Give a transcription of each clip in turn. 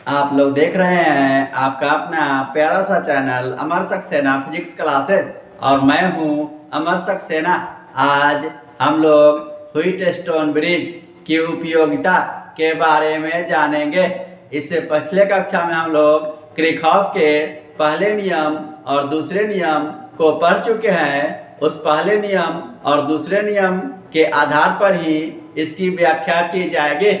आप लोग देख रहे हैं आपका अपना प्यारा सा चैनल अमर सक्सेना फिजिक्स क्लासेस और मैं हूं अमर सक्सेना। आज हम लोग व्हीटस्टोन ब्रिज की उपयोगिता के बारे में जानेंगे। इससे पिछले कक्षा में हम लोग किरचॉफ के पहले नियम और दूसरे नियम को पढ़ चुके हैं। उस पहले नियम और दूसरे नियम के आधार पर ही इसकी व्याख्या की जाएगी।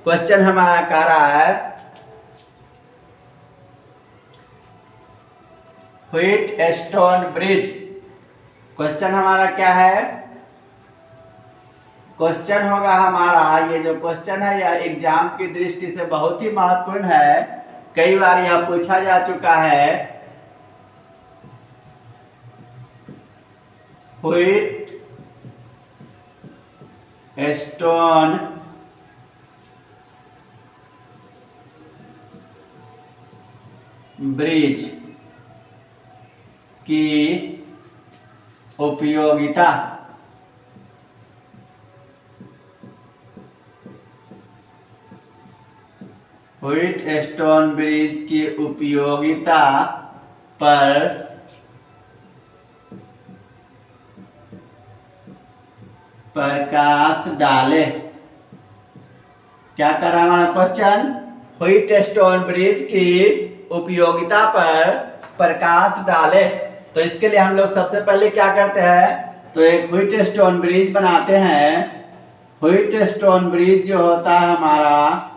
क्वेश्चन हमारा कह रहा है व्हीटस्टोन ब्रिज। क्वेश्चन हमारा क्या है? क्वेश्चन होगा हमारा, ये जो क्वेश्चन है यह एग्जाम की दृष्टि से बहुत ही महत्वपूर्ण है। कई बार यह पूछा जा चुका है। व्हीटस्टोन ब्रिज की उपयोगिता। व्हीटस्टोन ब्रिज की उपयोगिता पर प्रकाश डाले। क्या कर रहा है हमारा क्वेश्चन? व्हीटस्टोन ब्रिज की उपयोगिता पर प्रकाश डाले। तो इसके लिए हम लोग सबसे पहले क्या करते हैं, तो एक व्हीटस्टोन ब्रिज बनाते हैं। व्हीटस्टोन ब्रिज जो होता है हमारा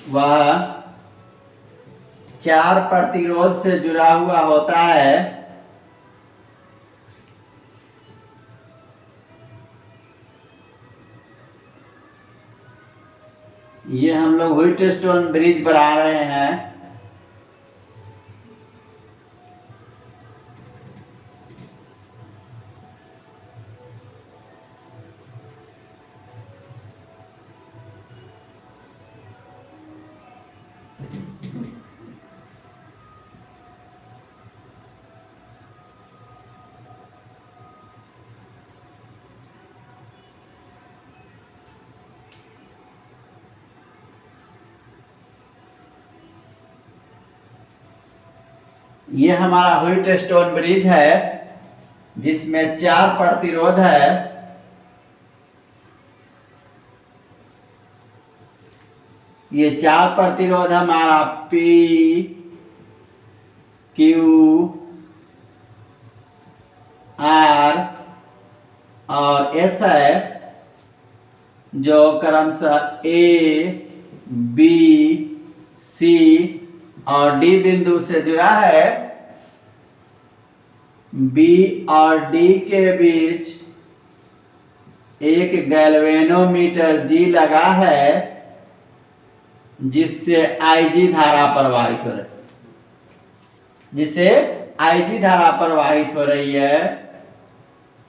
वह 4 प्रतिरोध से जुड़ा हुआ होता है। ये हम लोग व्हीटस्टोन ब्रिज बना रहे हैं। ये हमारा व्हीटस्टोन ब्रिज है जिसमें 4 प्रतिरोध है। ये 4 प्रतिरोध हमारा P, Q, R और S है, जो क्रमशः A, B, C और D बिंदु से जुड़ा है। B और D के बीच एक गैल्वेनोमीटर G लगा है जिससे IG धारा प्रवाहित हो रही है।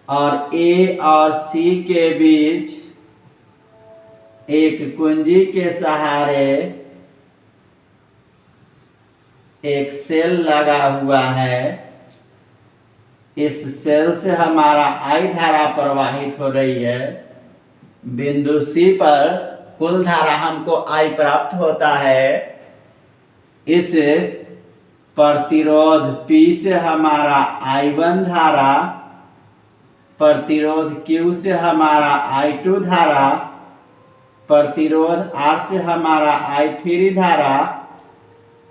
और A और C के बीच एक कुंजी के सहारे एक सेल लगा हुआ है। इस सेल से हमारा I धारा प्रवाहित हो रही है। बिंदु C पर कुल धारा हमको I प्राप्त होता है। इस प्रतिरोध P से हमारा I1 धारा, प्रतिरोध Q से हमारा I2 धारा, प्रतिरोध R से हमारा I3 धारा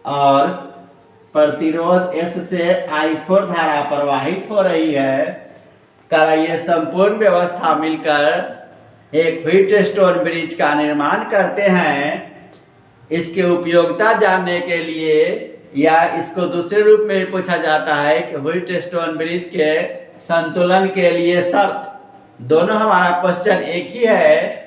और प्रतिरोध S से I4 धारा प्रवाहित हो रही है। ये संपूर्ण व्यवस्था मिलकर एक व्हीटस्टोन ब्रिज का निर्माण करते हैं। इसकी उपयोगिता जानने के लिए या इसको दूसरे रूप में पूछा जाता है कि व्हीटस्टोन ब्रिज के संतुलन के लिए शर्त। दोनों हमारा क्वेश्चन एक ही है।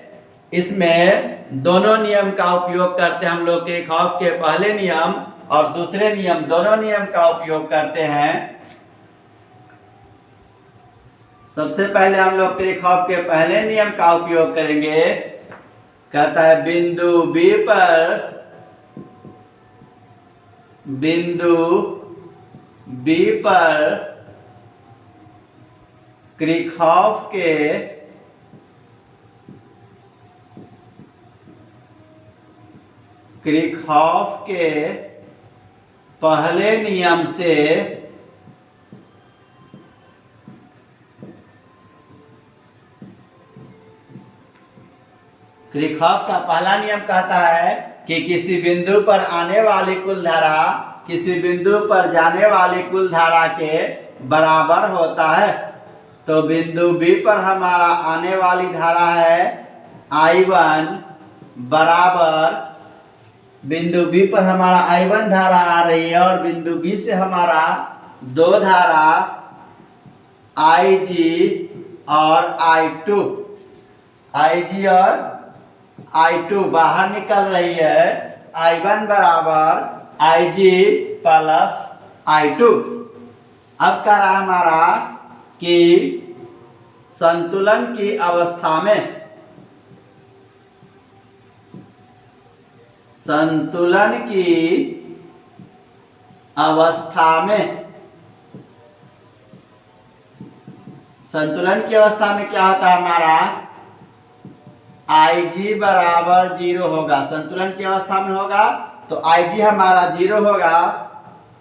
इसमें दोनों नियम का उपयोग करते हैं हम लोग। किरचॉफ के पहले नियम और दूसरे नियम, दोनों नियम का उपयोग करते हैं। सबसे पहले हम लोग किरचॉफ के पहले नियम का उपयोग करेंगे। कहता है बिंदु B पर किरचॉफ के किरचॉफ के पहले नियम से किरचॉफ का पहला नियम कहता है कि किसी बिंदु पर आने वाली कुल धारा किसी बिंदु पर जाने वाली कुल धारा के बराबर होता है। तो बिंदु बी पर हमारा आने वाली धारा है I1 बराबर, बिंदु बी पर हमारा I1 धारा आ रही है और बिंदु बी से हमारा दो धारा IG और I2 और I2 बाहर निकल रही है। I1 बराबर IG प्लस I2। अब कह रहा हमारा कि संतुलन की अवस्था में संतुलन की अवस्था में क्या होता है हमारा IG बराबर 0 होगा। संतुलन की अवस्था में होगा तो IG हमारा 0 होगा।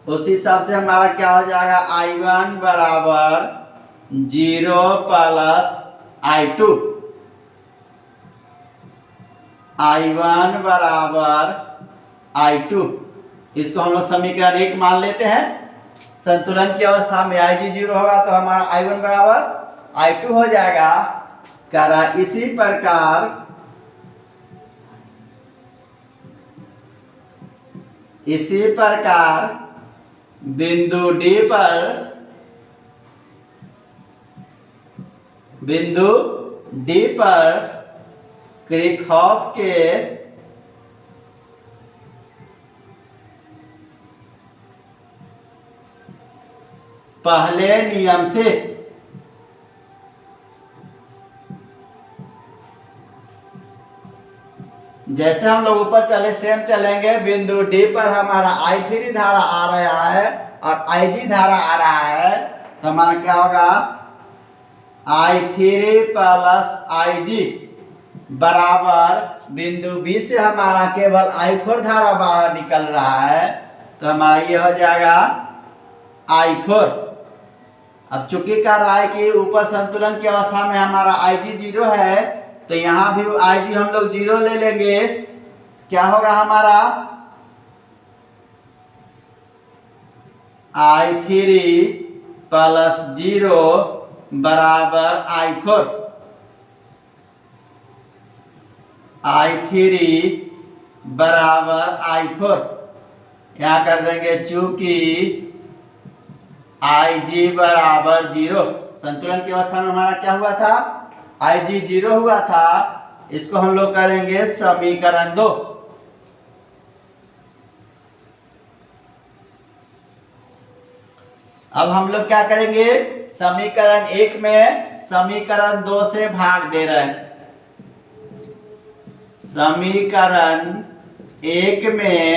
उसी हिसाब से हमारा क्या हो जाएगा I1 बराबर 0 प्लस I2। I1 बराबर I2, इसको हम लोग समीकरण 1 मान लेते हैं। संतुलन की अवस्था में IG 0 होगा तो हमारा I1 बराबर I2 हो जाएगा। कह रहा इसी प्रकार बिंदु D पर किरचॉफ के पहले नियम से जैसे हम लोग ऊपर चले सेम चलेंगे। बिंदु डी पर हमारा I3 धारा आ रहा है और IG धारा आ रहा है तो हमारा क्या होगा I3 प्लस IG बराबर, बिंदु बी से हमारा केवल I4 धारा बाहर निकल रहा है तो हमारा ये हो जाएगा I4। अब चूंकि कह रहा है कि ऊपर संतुलन की अवस्था में हमारा IG 0 है तो यहाँ भी IG हम लोग 0 ले लेंगे। क्या होगा हमारा I3 प्लस 0 बराबर I4। I3 बराबर I4 यहाँ कर देंगे। चूंकि IG बराबर 0, संतुलन की अवस्था में हमारा क्या हुआ था IG 0 हुआ था। इसको हम लोग करेंगे समीकरण 2। अब हम लोग क्या करेंगे समीकरण 1 में समीकरण 2 से भाग दे रहे हैं। समीकरण 1 में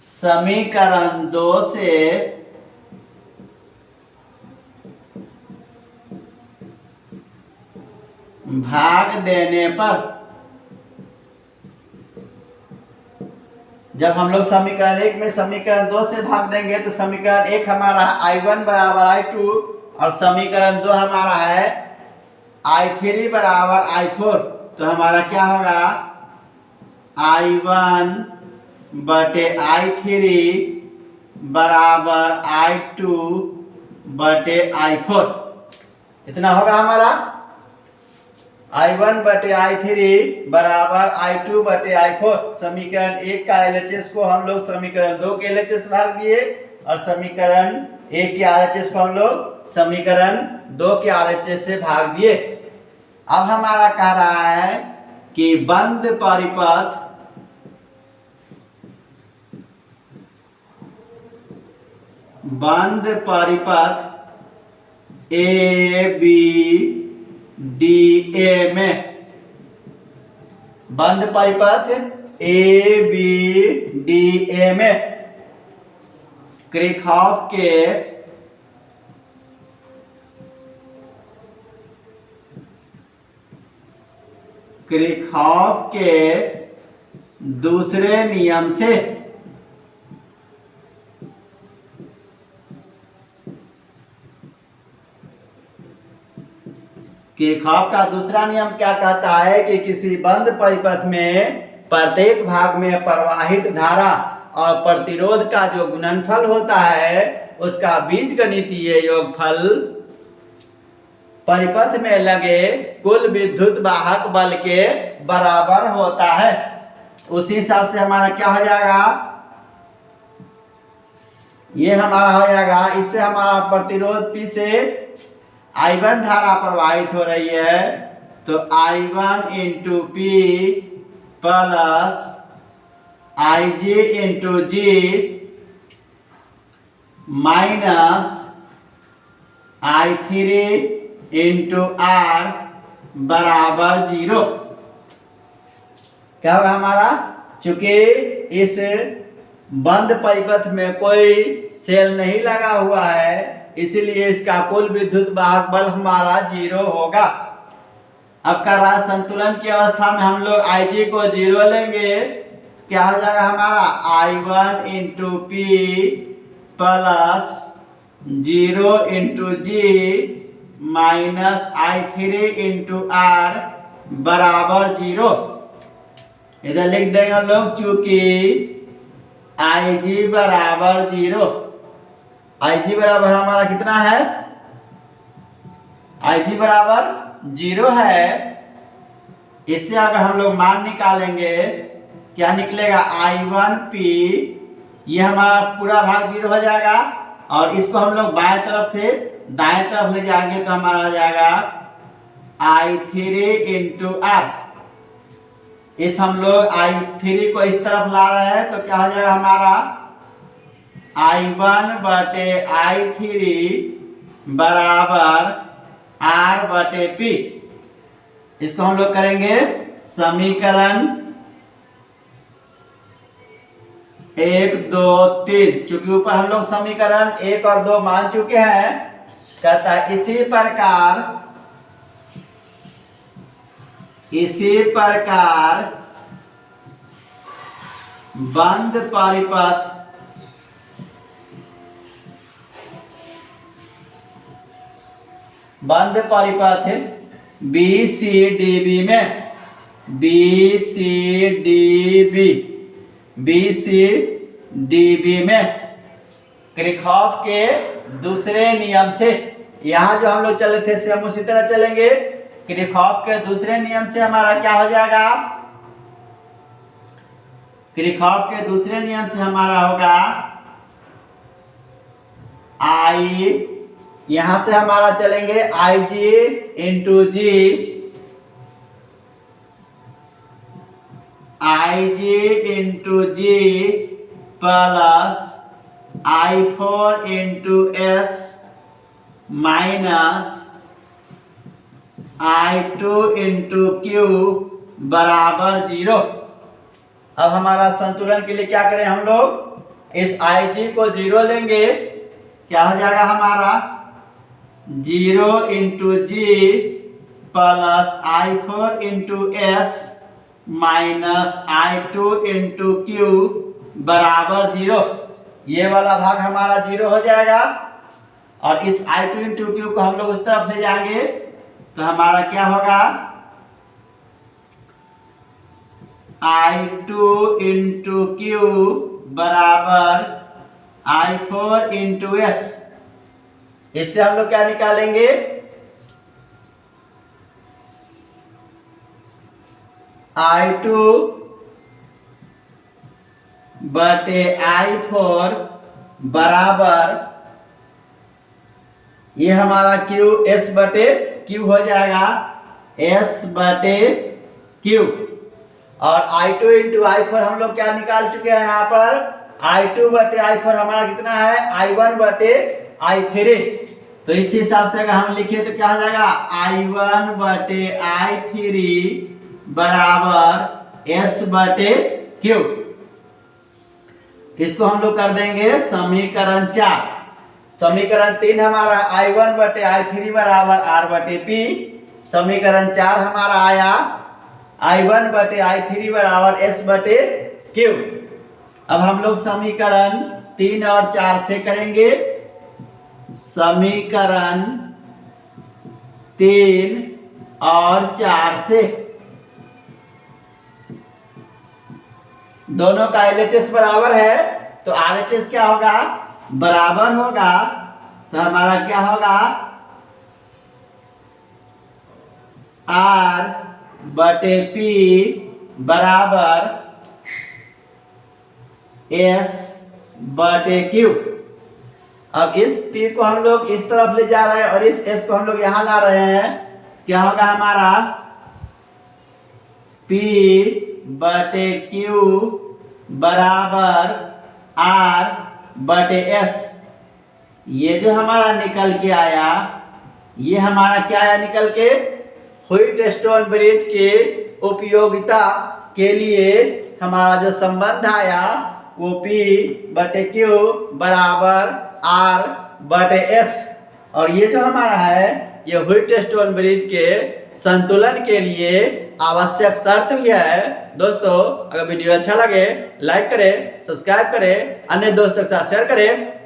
समीकरण 2 से भाग देने पर, जब हम लोग समीकरण 1 में समीकरण 2 से भाग देंगे तो समीकरण 1 हमारा I1 बराबर I2 और समीकरण 2 हमारा है I3 बराबर I4। तो हमारा क्या होगा I1 बटे I3 बराबर I2 बटे I4। इतना होगा हमारा I1 बटे I3 बराबर I2 बटे I4। समीकरण 1 का LHS को हम लोग समीकरण 2 के LHS भाग दिए और समीकरण 1 के RHS को हम लोग समीकरण 2 के RHS से भाग दिए। अब हमारा कह रहा है कि बंद परिपथ ABDA में, बंद परिपथ ABDA में किरचॉफ के दूसरे नियम से किरचॉफ का दूसरा नियम क्या कहता है कि किसी बंद परिपथ में प्रत्येक भाग में प्रवाहित धारा और प्रतिरोध का जो गुणनफल होता है उसका बीजगणितीय योगफल परिपथ में लगे कुल विद्युत वाहक बल के बराबर होता है। उसी हिसाब से हमारा क्या हो जाएगा, ये हमारा हो जाएगा, इससे हमारा प्रतिरोध P से I1 धारा प्रवाहित हो रही है, तो I1 into P plus IG into G minus I3 into R बराबर 0। क्या होगा हमारा, चूंकि इस बंद परिपथ में कोई सेल नहीं लगा हुआ है इसीलिए इसका कुल विद्युत वाहक बल हमारा 0 होगा। अब कर रहा संतुलन की अवस्था में हम लोग Ig को 0 लेंगे, क्या हो जाएगा हमारा I1 into P plus 0 into G minus I3 into R बराबर 0। इधर लिख देंगे हम लोग, चूंकि Ig बराबर 0, Ig बराबर हमारा कितना है, Ig बराबर 0 है। इससे अगर हम लोग मान निकालेंगे क्या निकलेगा, I1P, ये हमारा पूरा भाग 0 हो जाएगा और इसको हम लोग बाएं तरफ से दाएं तरफ ले जाएंगे तो हमारा हो जाएगा I3 इंटू R। इस हम लोग I3 को इस तरफ ला रहे हैं तो क्या हो जाएगा हमारा I1 बटे I3 बराबर R बटे P। इसको हम लोग करेंगे समीकरण 1 2 3, चूंकि ऊपर हम लोग समीकरण 1 और 2 मान चुके हैं। कहता है इसी प्रकार बंद परिपथ BCDB में किरचॉफ के दूसरे नियम से, यहाँ जो हम लोग चले थे से हम उसी तरह चलेंगे। किरचॉफ के दूसरे नियम से हमारा क्या हो जाएगा, किरचॉफ के दूसरे नियम से हमारा होगा यहां से हमारा चलेंगे Ig into G, Ig into G plus I4 into S minus I2 into Q बराबर 0। अब हमारा संतुलन के लिए क्या करें हम लोग, इस Ig को 0 लेंगे, क्या हो जाएगा हमारा 0 into G plus I4 into S minus I2 into Q बराबर 0। ये वाला भाग हमारा 0 हो जाएगा और इस I2 इंटू Q को हम लोग उस तरफ ले जाएंगे तो हमारा क्या होगा I2 इंटू Q बराबर I4 इंटू S। इससे हम लोग क्या निकालेंगे, I2 बटे I4 बराबर ये हमारा Q S बटे Q हो जाएगा, S बटे Q। और I2 इंटू I4 हम लोग क्या निकाल चुके हैं, यहाँ पर I2 बटे I4 हमारा कितना है, I1 बटे I3। तो इसी हिसाब से अगर हम लिखे तो क्या हो जाएगा, I1 बटे I3 बराबर S बटे Q। इसको हम लोग कर देंगे समीकरण 4। समीकरण 3 हमारा I1 बटे I3 बराबर R बटे P। समीकरण 4 हमारा आया I1 बटे I3 बराबर S बटे Q। अब हम लोग समीकरण 3 और 4 से करेंगे। समीकरण 3 और 4 से दोनों का LHS बराबर है, तो RHS क्या होगा, बराबर होगा। तो हमारा क्या होगा, R बटे P बराबर S बटे Q। अब इस P को हम लोग इस तरफ ले जा रहे हैं और इस S को हम लोग यहां ला रहे हैं। क्या होगा हमारा, P बटे Q बराबर R बटे S। ये जो हमारा निकल के आया, ये हमारा क्या आया निकल के, व्हीटस्टोन ब्रिज की उपयोगिता के लिए हमारा जो संबंध आया वो P बटे Q बराबर R बटे S। और ये जो हमारा है ये व्हीटस्टोन ब्रिज के संतुलन के लिए आवश्यक शर्त भी है। दोस्तों अगर वीडियो अच्छा लगे लाइक करें, सब्सक्राइब करें, अन्य दोस्तों के साथ शेयर करें।